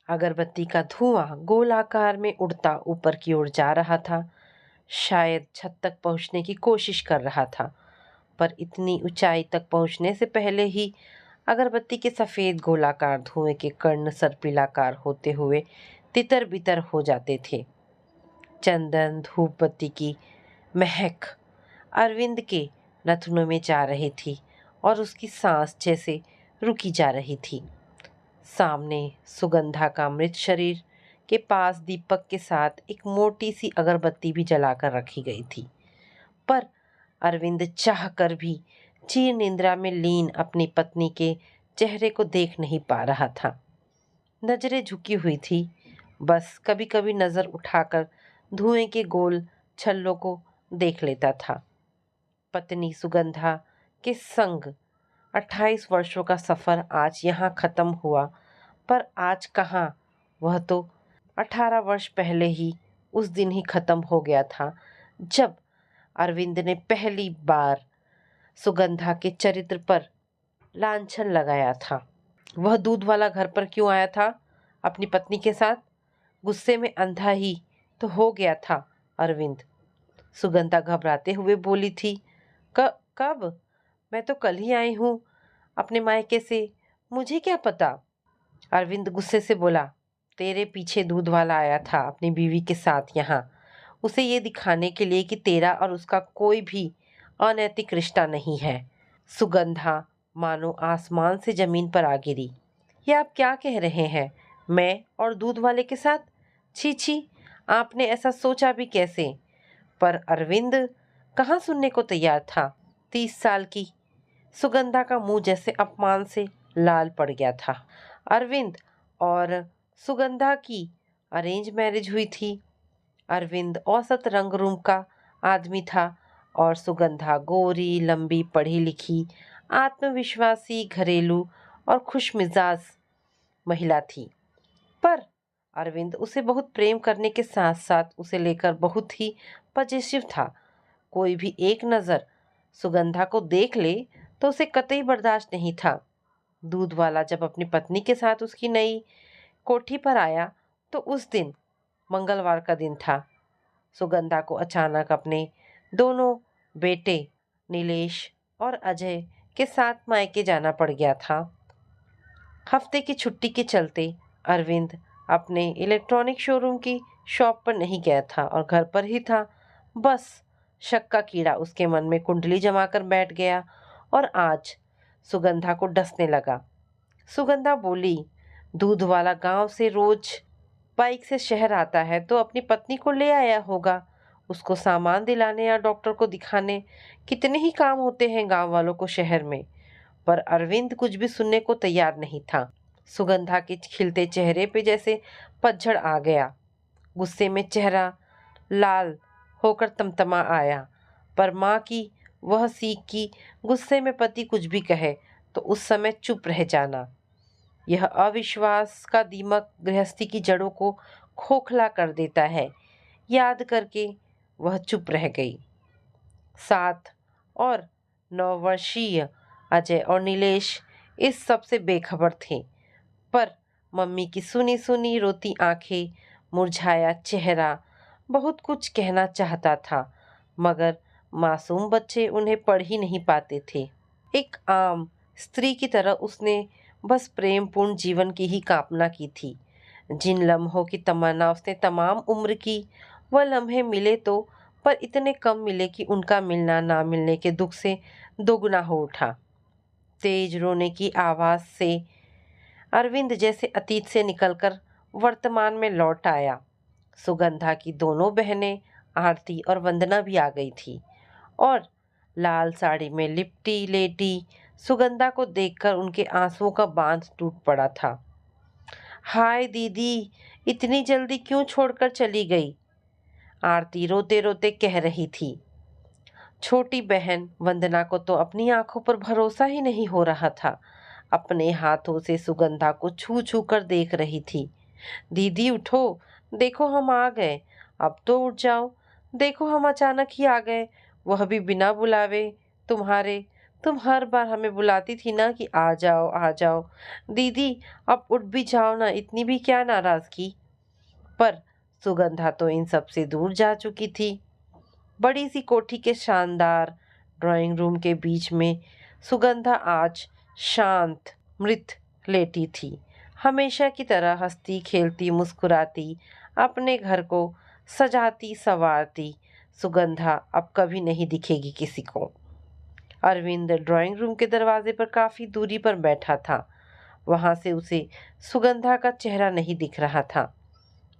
अगरबत्ती का धुआं गोलाकार में उड़ता ऊपर की ओर जा रहा था। शायद छत तक पहुंचने की कोशिश कर रहा था, पर इतनी ऊंचाई तक पहुंचने से पहले ही अगरबत्ती के सफेद गोलाकार धुएं के कर्ण सर्पिलाकार होते हुए तितर बितर हो जाते थे। चंदन धूप बत्ती की महक अरविंद के नथुनों में जा रही थी और उसकी सांस जैसे रुकी जा रही थी। सामने सुगंधा का मृत शरीर के पास दीपक के साथ एक मोटी सी अगरबत्ती भी जलाकर रखी गई थी, पर अरविंद चाह कर भी चीर निंद्रा में लीन अपनी पत्नी के चेहरे को देख नहीं पा रहा था। नजरें झुकी हुई थी, बस कभी कभी नजर उठाकर धुएं के गोल छल्लों को देख लेता था। पत्नी सुगंधा के संग 28 वर्षों का सफर आज यहाँ खत्म हुआ, पर आज कहाँ, वह तो 18 वर्ष पहले ही उस दिन ही खत्म हो गया था जब अरविंद ने पहली बार सुगंधा के चरित्र पर लांछन लगाया था। वह दूध वाला घर पर क्यों आया था अपनी पत्नी के साथ? गुस्से में अंधा ही तो हो गया था अरविंद। सुगंधा घबराते हुए बोली थी, कब? मैं तो कल ही आई हूँ अपने मायके से, मुझे क्या पता? अरविंद गुस्से से बोला, तेरे पीछे दूध वाला आया था अपनी बीवी के साथ यहाँ, उसे ये दिखाने के लिए कि तेरा और उसका कोई भी अनैतिक रिश्ता नहीं है। सुगंधा मानो आसमान से जमीन पर आ गिरी। ये आप क्या कह रहे हैं? मैं और दूध वाले के साथ? छी छी, आपने ऐसा सोचा भी कैसे? पर अरविंद कहाँ सुनने को तैयार था। 30 साल की सुगंधा का मुंह जैसे अपमान से लाल पड़ गया था। अरविंद और सुगंधा की अरेंज मैरिज हुई थी। अरविंद औसत रंग रूप का आदमी था और सुगंधा गोरी, लंबी, पढ़ी लिखी, आत्मविश्वासी, घरेलू और खुशमिजाज महिला थी। पर अरविंद उसे बहुत प्रेम करने के साथ साथ उसे लेकर बहुत ही पजेसिव था। कोई भी एक नज़र सुगंधा को देख ले तो उसे कतई बर्दाश्त नहीं था। दूध वाला जब अपनी पत्नी के साथ उसकी नई कोठी पर आया तो उस दिन मंगलवार का दिन था। सुगंधा को अचानक अपने दोनों बेटे नीलेश और अजय के साथ मायके जाना पड़ गया था। हफ्ते की छुट्टी के चलते अरविंद अपने इलेक्ट्रॉनिक शोरूम की शॉप पर नहीं गया था और घर पर ही था। बस शक का कीड़ा उसके मन में कुंडली जमाकर बैठ गया और आज सुगंधा को डसने लगा। सुगंधा बोली, दूध वाला गांव से रोज बाइक से शहर आता है तो अपनी पत्नी को ले आया होगा, उसको सामान दिलाने या डॉक्टर को दिखाने। कितने ही काम होते हैं गांव वालों को शहर में। पर अरविंद कुछ भी सुनने को तैयार नहीं था। सुगंधा के खिलते चेहरे पे जैसे पतझड़ आ गया। गुस्से में चेहरा लाल होकर तमतमा आया। पर माँ की वह सीख कि गुस्से में पति कुछ भी कहे तो उस समय चुप रह जाना। यह अविश्वास का दीमक गृहस्थी की जड़ों को खोखला कर देता है, याद करके वह चुप रह गई। 7 और 9 वर्षीय अजय और नीलेश इस सब से बेखबर थे, पर मम्मी की सुनी सुनी रोती आंखें, मुरझाया चेहरा बहुत कुछ कहना चाहता था, मगर मासूम बच्चे उन्हें पढ़ ही नहीं पाते थे। एक आम स्त्री की तरह उसने बस प्रेमपूर्ण जीवन की ही कामना की थी। जिन लम्हों की तमन्ना उसने तमाम उम्र की, वह लम्हे मिले तो पर इतने कम मिले कि उनका मिलना ना मिलने के दुख से दोगुना हो उठा। तेज रोने की आवाज़ से अरविंद जैसे अतीत से निकलकर वर्तमान में लौट आया। सुगंधा की दोनों बहनें आरती और वंदना भी आ गई थी और लाल साड़ी में लिपटी लेटी सुगंधा को देखकर उनके आंसुओं का बांध टूट पड़ा था। हाय दीदी, इतनी जल्दी क्यों छोड़कर चली गई? आरती रोते रोते कह रही थी। छोटी बहन वंदना को तो अपनी आंखों पर भरोसा ही नहीं हो रहा था। अपने हाथों से सुगंधा को छू छू कर देख रही थी। दीदी उठो, देखो हम आ गए, अब तो उठ जाओ, देखो हम अचानक ही आ गए, वह भी बिना बुलावे तुम्हारे। तुम हर बार हमें बुलाती थी ना कि आ जाओ आ जाओ। दीदी अब उठ भी जाओ ना, इतनी भी क्या नाराज़गी। पर सुगंधा तो इन सब से दूर जा चुकी थी। बड़ी सी कोठी के शानदार ड्राइंग रूम के बीच में सुगंधा आज शांत मृत लेटी थी। हमेशा की तरह हंसती खेलती मुस्कुराती अपने घर को सजाती संवारती सुगंधा अब कभी नहीं दिखेगी किसी को। अरविंद ड्राइंग रूम के दरवाजे पर काफी दूरी पर बैठा था। वहां से उसे सुगंधा का चेहरा नहीं दिख रहा था।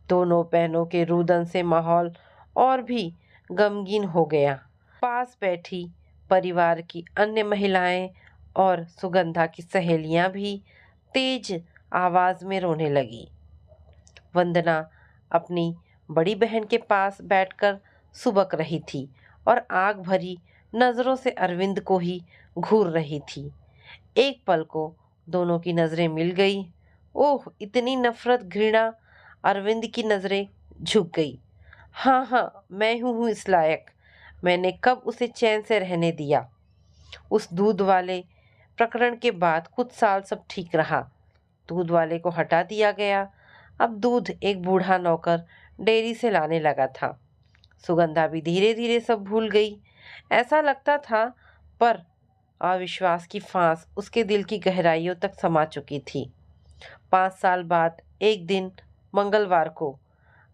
दोनों बहनों के रुदन से माहौल और भी गमगीन हो गया। पास बैठी परिवार की अन्य महिलाएं और सुगंधा की सहेलियां भी तेज आवाज में रोने लगी। वंदना अपनी बड़ी बहन के पास बैठकर सुबक रही थी और आग भरी नजरों से अरविंद को ही घूर रही थी। एक पल को दोनों की नजरें मिल गई। ओह, इतनी नफरत घृणा। अरविंद की नजरें झुक गई। हाँ हाँ, मैं हूँ इस लायक। मैंने कब उसे चैन से रहने दिया। उस दूध वाले प्रकरण के बाद कुछ साल सब ठीक रहा। दूध वाले को हटा दिया गया। अब दूध एक बूढ़ा नौकर डेयरी से लाने लगा था। सुगंधा भी धीरे धीरे सब भूल गई ऐसा लगता था, पर अविश्वास की फांस उसके दिल की गहराइयों तक समा चुकी थी। 5 साल बाद एक दिन मंगलवार को,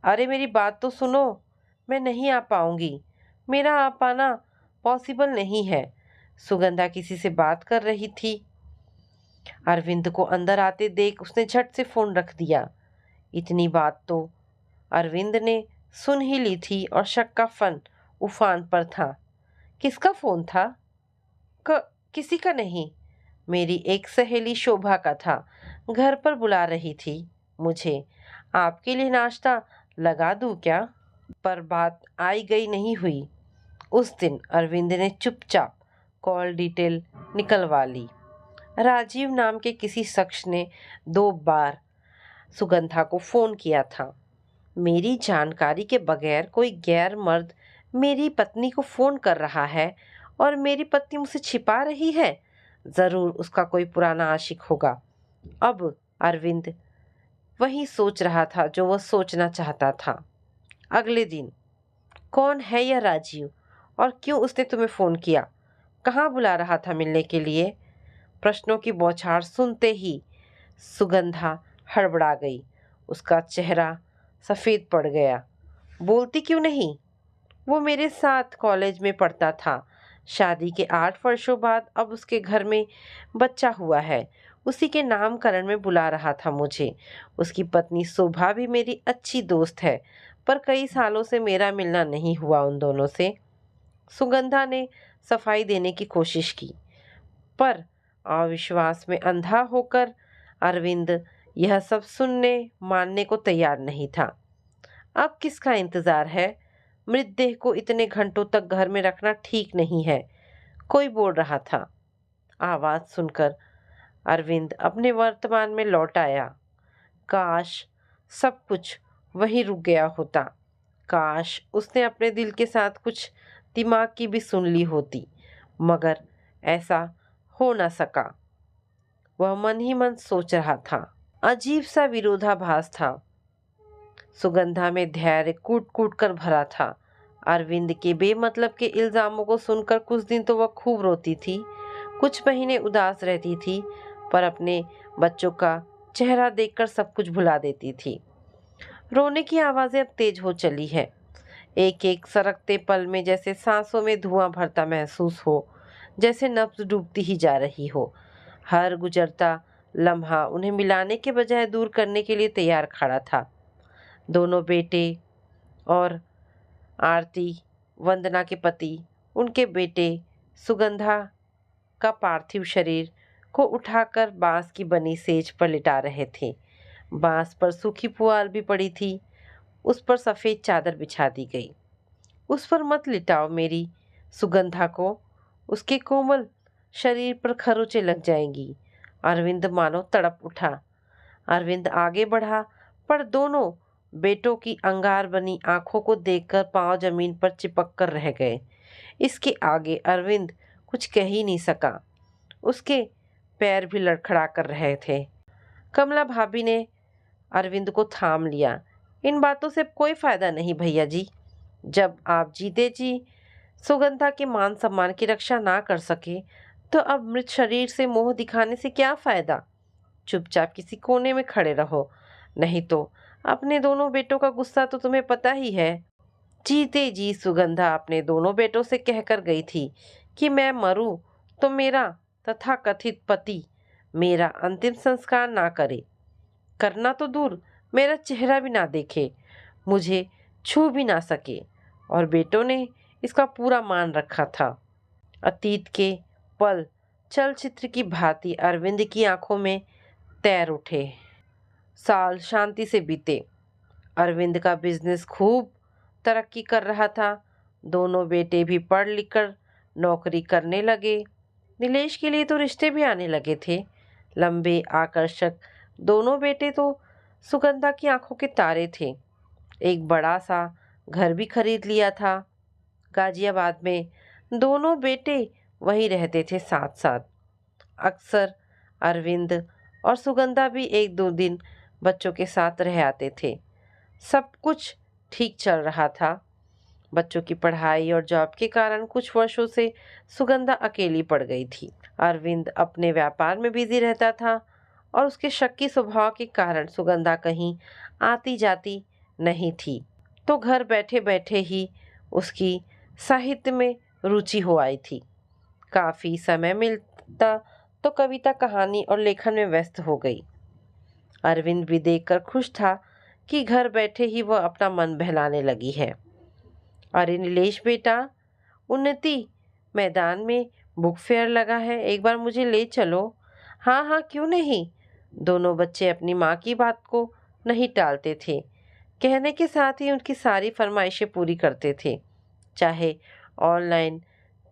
अरे मेरी बात तो सुनो, मैं नहीं आ पाऊंगी। मेरा आ पाना पॉसिबल नहीं है। सुगंधा किसी से बात कर रही थी। अरविंद को अंदर आते देख उसने झट से फोन रख दिया। इतनी बात तो अरविंद ने सुन ही ली थी और शक का फन उफान पर था। किसका फोन था? किसी का नहीं। मेरी एक सहेली शोभा का था। घर पर बुला रही थी मुझे। आपके लिए नाश्ता लगा दूं क्या? पर बात आई गई नहीं हुई। उस दिन अरविंद ने चुपचाप कॉल डिटेल निकलवा ली। राजीव नाम के किसी शख्स ने 2 बार सुगंधा को फोन किया था। मेरी जानकारी के बगैर कोई गैर मर्द मेरी पत्नी को फोन कर रहा है और मेरी पत्नी मुझसे छिपा रही है। जरूर उसका कोई पुराना आशिक होगा। अब अरविंद वही सोच रहा था जो वह सोचना चाहता था। अगले दिन, कौन है यह राजीव और क्यों उसने तुम्हें फोन किया? कहाँ बुला रहा था मिलने के लिए? प्रश्नों की बौछार सुनते ही सुगंधा हड़बड़ा गई। उसका चेहरा सफेद पड़ गया। बोलती क्यों नहीं? वो मेरे साथ कॉलेज में पढ़ता था। शादी के 8 वर्षों बाद अब उसके घर में बच्चा हुआ है। उसी के नामकरण में बुला रहा था मुझे। उसकी पत्नी शोभा भी मेरी अच्छी दोस्त है, पर कई सालों से मेरा मिलना नहीं हुआ उन दोनों से। सुगंधा ने सफाई देने की कोशिश की, पर अविश्वास में अंधा होकर अरविंद यह सब सुनने मानने को तैयार नहीं था। अब किसका इंतजार है? मृतदेह को इतने घंटों तक घर में रखना ठीक नहीं है, कोई बोल रहा था। आवाज सुनकर अरविंद अपने वर्तमान में लौट आया। काश सब कुछ वहीं रुक गया होता। काश उसने अपने दिल के साथ कुछ दिमाग की भी सुन ली होती, मगर ऐसा हो न सका। वह मन ही मन सोच रहा था। अजीब सा विरोधाभास था। सुगंधा में धैर्य कूट कूट कर भरा था। अरविंद के बेमतलब के इल्जामों को सुनकर कुछ दिन तो वह खूब रोती थी, कुछ महीने उदास रहती थी, पर अपने बच्चों का चेहरा देखकर सब कुछ भुला देती थी। रोने की आवाजें अब तेज हो चली है। एक एक सरकते पल में जैसे सांसों में धुआं भरता महसूस हो, जैसे नब्ज डूबती ही जा रही हो। हर गुजरता लम्हा उन्हें मिलाने के बजाय दूर करने के लिए तैयार खड़ा था। दोनों बेटे और आरती, वंदना के पति, उनके बेटे सुगंधा का पार्थिव शरीर को उठाकर बांस की बनी सेज पर लिटा रहे थे। बांस पर सूखी पुआल भी पड़ी थी। उस पर सफेद चादर बिछा दी गई। उस पर मत लिटाओ मेरी सुगंधा को, उसके कोमल शरीर पर खरोंचें लग जाएंगी। अरविंद मानो तड़प उठा। अरविंद आगे बढ़ा, पर दोनों बेटों की अंगार बनी आंखों को देखकर पांव जमीन पर चिपक कर रह गए। इसके आगे अरविंद कुछ कह ही नहीं सका। उसके पैर भी लड़खड़ा कर रहे थे। कमला भाभी ने अरविंद को थाम लिया। इन बातों से कोई फायदा नहीं भैया जी। जब आप जीते जी सुगंधा के मान सम्मान की रक्षा ना कर सके तो अब मृत शरीर से मोह दिखाने से क्या फायदा। चुपचाप किसी कोने में खड़े रहो, नहीं तो अपने दोनों बेटों का गुस्सा तो तुम्हें पता ही है। जीते जी सुगंधा अपने दोनों बेटों से कहकर गई थी कि मैं मरूं तो मेरा तथाकथित पति मेरा अंतिम संस्कार ना करे, करना तो दूर मेरा चेहरा भी ना देखे, मुझे छू भी ना सके। और बेटों ने इसका पूरा मान रखा था। अतीत के पल चलचित्र की भांति अरविंद की आंखों में तैर उठे। साल शांति से बीते। अरविंद का बिजनेस खूब तरक्की कर रहा था। दोनों बेटे भी पढ़ लिख कर नौकरी करने लगे। नीलेश के लिए तो रिश्ते भी आने लगे थे। लंबे आकर्षक दोनों बेटे तो सुगंधा की आंखों के तारे थे। एक बड़ा सा घर भी खरीद लिया था गाजियाबाद में। दोनों बेटे वहीं रहते थे साथ साथ। अक्सर अरविंद और सुगंधा भी एक दो दिन बच्चों के साथ रह आते थे। सब कुछ ठीक चल रहा था। बच्चों की पढ़ाई और जॉब के कारण कुछ वर्षों से सुगंधा अकेली पड़ गई थी। अरविंद अपने व्यापार में बिजी रहता था और उसके शक्की स्वभाव के कारण सुगंधा कहीं आती जाती नहीं थी। तो घर बैठे बैठे ही उसकी साहित्य में रुचि हो आई थी। काफ़ी समय मिलता तो कविता, कहानी और लेखन में व्यस्त हो गई। अरविंद भी देखकर खुश था कि घर बैठे ही वह अपना मन बहलाने लगी है। अरे नीलेश बेटा, उन्नति मैदान में बुक फेयर लगा है, एक बार मुझे ले चलो। हाँ हाँ, क्यों नहीं। दोनों बच्चे अपनी माँ की बात को नहीं टालते थे। कहने के साथ ही उनकी सारी फरमाइशें पूरी करते थे, चाहे ऑनलाइन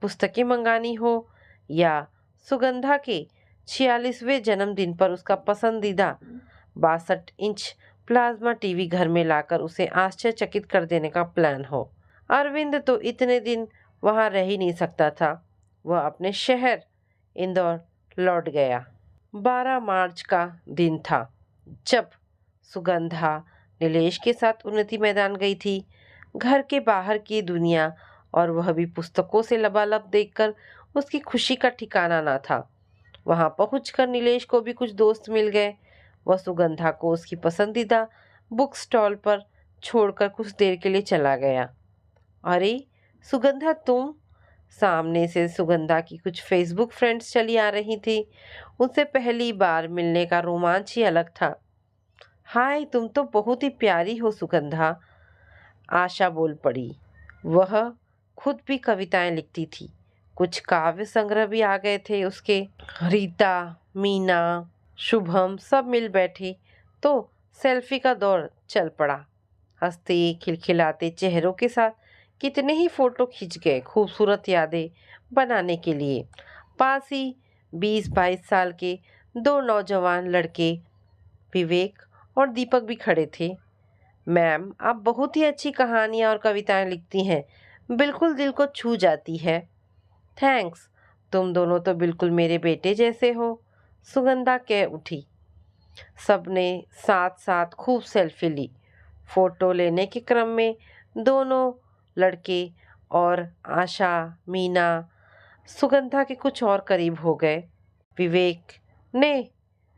पुस्तकें मंगानी हो या सुगंधा के 46वें जन्मदिन पर उसका पसंदीदा 62 इंच प्लाज्मा टीवी घर में लाकर उसे आश्चर्यचकित कर देने का प्लान हो। अरविंद तो इतने दिन वहाँ रह ही नहीं सकता था। वह अपने शहर इंदौर लौट गया। 12 मार्च का दिन था जब सुगंधा नीलेश के साथ उन्नति मैदान गई थी। घर के बाहर की दुनिया और वह भी पुस्तकों से लबालब देखकर उसकी खुशी का ठिकाना ना था। वहां पहुंचकर नीलेश को भी कुछ दोस्त मिल गए। वह सुगंधा को उसकी पसंदीदा बुक स्टॉल पर छोड़कर कुछ देर के लिए चला गया। अरे सुगंधा, तुम। सामने से सुगंधा की कुछ फेसबुक फ्रेंड्स चली आ रही थी। उनसे पहली बार मिलने का रोमांच ही अलग था। हाय, तुम तो बहुत ही प्यारी हो सुगंधा, आशा बोल पड़ी। वह खुद भी कविताएं लिखती थी। कुछ काव्य संग्रह भी आ गए थे उसके। रीता, मीना, शुभम सब मिल बैठे तो सेल्फी का दौर चल पड़ा। हंसते खिलखिलाते चेहरों के साथ कितने ही फोटो खींच गए खूबसूरत यादें बनाने के लिए। पास ही 20-22 साल के दो नौजवान लड़के विवेक और दीपक भी खड़े थे। मैम, आप बहुत ही अच्छी कहानियाँ और कविताएं लिखती हैं, बिल्कुल दिल को छू जाती है। थैंक्स, तुम दोनों तो बिल्कुल मेरे बेटे जैसे हो, सुगंधा कह उठी। सबने साथ साथ खूब सेल्फी ली। फोटो लेने के क्रम में दोनों लड़के और आशा, मीना सुगंधा के कुछ और करीब हो गए। विवेक ने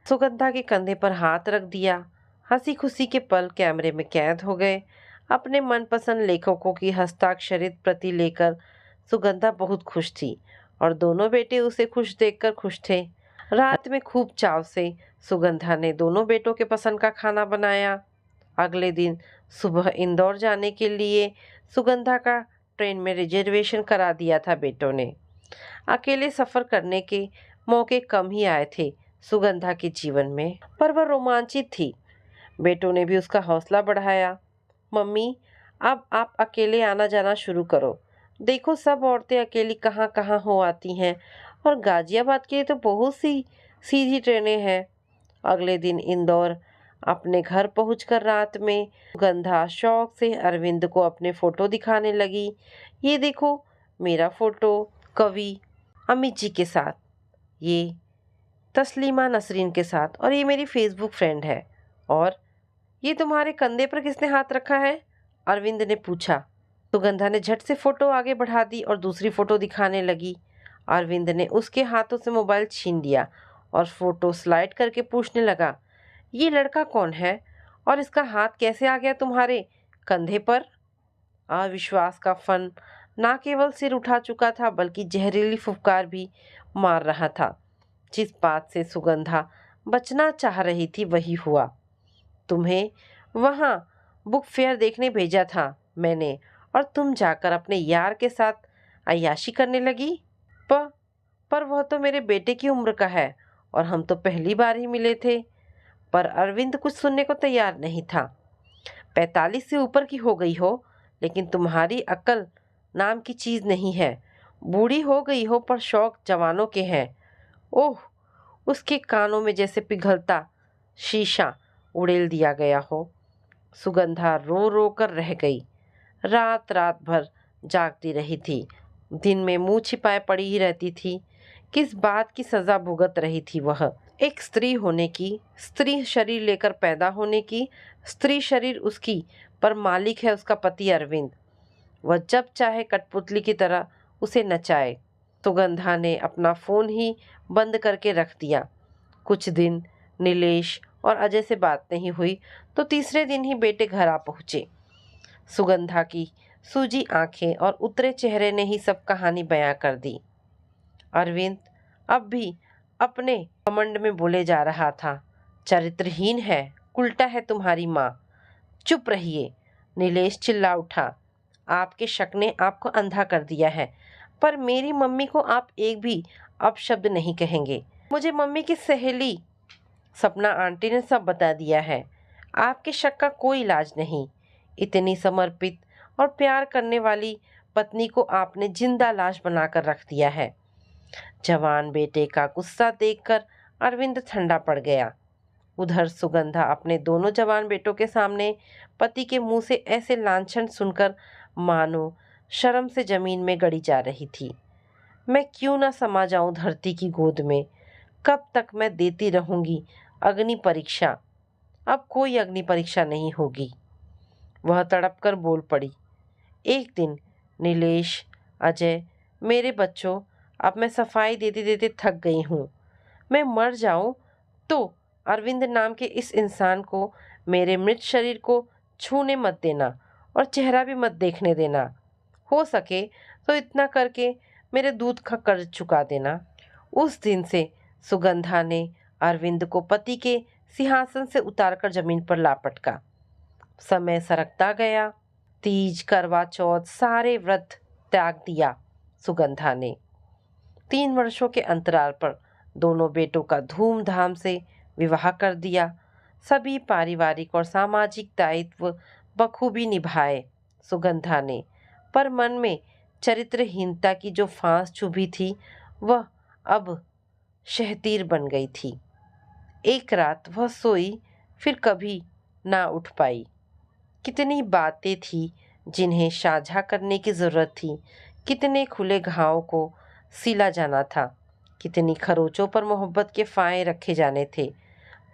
सुगंधा के कंधे पर हाथ रख दिया। हंसी खुशी के पल कैमरे में कैद हो गए। अपने मनपसंद लेखकों की हस्ताक्षरित प्रति लेकर सुगंधा बहुत खुश थी और दोनों बेटे उसे खुश देखकर खुश थे। रात में खूब चाव से सुगंधा ने दोनों बेटों के पसंद का खाना बनाया। अगले दिन सुबह इंदौर जाने के लिए सुगंधा का ट्रेन में रिजर्वेशन करा दिया था बेटों ने। अकेले सफ़र करने के मौके कम ही आए थे सुगंधा के जीवन में, पर वह रोमांचित थी। बेटों ने भी उसका हौसला बढ़ाया। मम्मी, अब आप अकेले आना जाना शुरू करो। देखो, सब औरतें अकेली कहाँ कहाँ हो आती हैं और गाजियाबाद के लिए तो बहुत सी सीधी ट्रेनें हैं। अगले दिन इंदौर अपने घर पहुंचकर रात में सुगंधा शौक से अरविंद को अपने फ़ोटो दिखाने लगी। ये देखो मेरा फ़ोटो, कवि अमित जी के साथ, ये तस्लीमा नसरीन के साथ, और ये मेरी फेसबुक फ्रेंड है। और ये तुम्हारे कंधे पर किसने हाथ रखा है? अरविंद ने पूछा। सुगंधा ने झट से फोटो आगे बढ़ा दी और दूसरी फोटो दिखाने लगी। अरविंद ने उसके हाथों से मोबाइल छीन लिया और फोटो स्लाइड करके पूछने लगा, ये लड़का कौन है और इसका हाथ कैसे आ गया तुम्हारे कंधे पर? अविश्वास का फन ना केवल सिर उठा चुका था बल्कि जहरीली फुफकार भी मार रहा था। जिस बात से सुगंधा बचना चाह रही थी वही हुआ। तुम्हें वहाँ बुक फेयर देखने भेजा था मैंने, और तुम जाकर अपने यार के साथ अय्याशी करने लगी। प पर वह तो मेरे बेटे की उम्र का है और हम तो पहली बार ही मिले थे। पर अरविंद कुछ सुनने को तैयार नहीं था। 45 से ऊपर की हो गई हो, लेकिन तुम्हारी अक्ल नाम की चीज नहीं है। बूढ़ी हो गई हो पर शौक जवानों के हैं। ओह, उसके कानों में जैसे पिघलता शीशा उड़ेल दिया गया हो। सुगंधा रो रो कर रह गई। रात रात भर जागती रही थी, दिन में मुंह छिपाए पड़ी ही रहती थी। किस बात की सजा भुगत रही थी वह? एक स्त्री होने की, स्त्री शरीर लेकर पैदा होने की, स्त्री शरीर उसकी, पर मालिक है उसका पति अरविंद। वह जब चाहे कठपुतली की तरह उसे नचाए। सुगंधा ने अपना फोन ही बंद करके रख दिया। कुछ दिन नीलेश और अजय से बात नहीं हुई तो तीसरे दिन ही बेटे घर आ पहुंचे। सुगंधा की सूजी आंखें और उतरे चेहरे ने ही सब कहानी बयां कर दी। अरविंद अब भी अपने घमंड में बोले जा रहा था, चरित्रहीन है, उल्टा है तुम्हारी माँ। चुप रहिए, नीलेश चिल्ला उठा। आपके शक ने आपको अंधा कर दिया है, पर मेरी मम्मी को आप एक भी अपशब्द नहीं कहेंगे। मुझे मम्मी की सहेली सपना आंटी ने सब बता दिया है। आपके शक का कोई इलाज नहीं। इतनी समर्पित और प्यार करने वाली पत्नी को आपने जिंदा लाश बनाकर रख दिया है। जवान बेटे का गुस्सा देखकर अरविंद ठंडा पड़ गया। उधर सुगंधा अपने दोनों जवान बेटों के सामने पति के मुंह से ऐसे लांछन सुनकर मानो शर्म से जमीन में गड़ी जा रही थी। मैं क्यों ना समा जाऊं धरती की गोद में? कब तक मैं देती रहूंगी अग्नि परीक्षा? अब कोई अग्नि परीक्षा नहीं होगी। वह तड़प कर बोल पड़ी, एक दिन नीलेश, अजय, मेरे बच्चों, अब मैं सफाई देते देते थक गई हूँ। मैं मर जाऊं तो अरविंद नाम के इस इंसान को मेरे मृत शरीर को छूने मत देना और चेहरा भी मत देखने देना। हो सके तो इतना करके मेरे दूध का कर्ज चुका देना। उस दिन से सुगंधा ने अरविंद को पति के सिंहासन से उतारकर जमीन पर ला पटका। समय सरकता गया। तीज, करवा चौथ, सारे व्रत त्याग दिया सुगंधा ने। 3 वर्षों के अंतराल पर दोनों बेटों का धूमधाम से विवाह कर दिया। सभी पारिवारिक और सामाजिक दायित्व बखूबी निभाए सुगंधा ने, पर मन में चरित्रहीनता की जो फांस चुभी थी वह अब शहतीर बन गई थी। एक रात वह सोई, फिर कभी ना उठ पाई। कितनी बातें थी जिन्हें साझा करने की जरूरत थी, कितने खुले घावों को सिला जाना था, कितनी खरोचों पर मोहब्बत के फाए रखे जाने थे,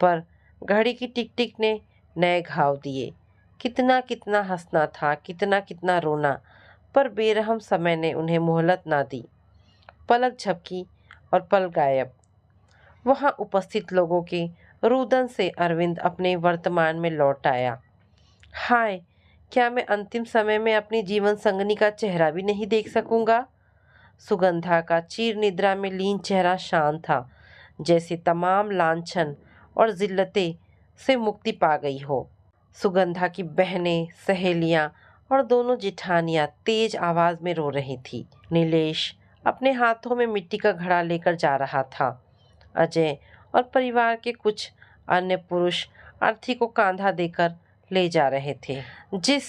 पर घड़ी की टिक टिक ने नए घाव दिए। कितना कितना हंसना था, कितना कितना रोना, पर बेरहम समय ने उन्हें मोहलत ना दी। पलक झपकी और पल गायब। वहां उपस्थित लोगों के रुदन से अरविंद अपने वर्तमान में लौट आया। हाय, क्या मैं अंतिम समय में अपनी जीवन संगनी का चेहरा भी नहीं देख सकूंगा? सुगंधा का चीर निद्रा में लीन चेहरा शांत था, जैसे तमाम लांछन और जिल्लतें से मुक्ति पा गई हो। सुगंधा की बहनें, सहेलियां और दोनों जिठानियां तेज आवाज में रो रही थी। नीलेश अपने हाथों में मिट्टी का घड़ा लेकर जा रहा था। अजय और परिवार के कुछ अन्य पुरुष अर्थी को कांधा देकर ले जा रहे थे। जिस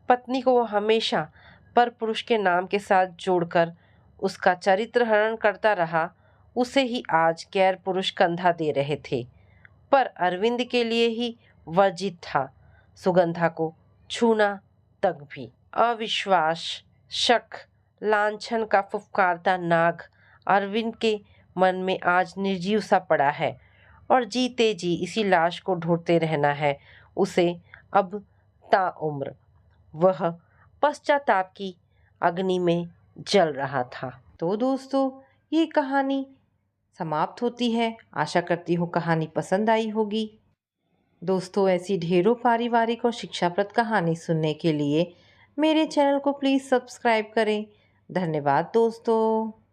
पत्नी को वो हमेशा पर पुरुष के नाम के साथ जोड़कर उसका चरित्र हरण करता रहा, उसे ही आज गैर पुरुष कंधा दे रहे थे। पर अरविंद के लिए ही वर्जित था सुगंधा को छूना तक भी। अविश्वास, शक, लांछन का फुफकारता नाग अरविंद के मन में आज निर्जीव सा पड़ा है और जीते जी इसी लाश को ढूंढते रहना है उसे अब ताउम्र। वह पश्चाताप की अग्नि में जल रहा था। तो दोस्तों, ये कहानी समाप्त होती है। आशा करती हूँ कहानी पसंद आई होगी। दोस्तों, ऐसी ढेरों पारिवारिक और शिक्षाप्रद कहानी सुनने के लिए मेरे चैनल को प्लीज़ सब्सक्राइब करें। धन्यवाद दोस्तों।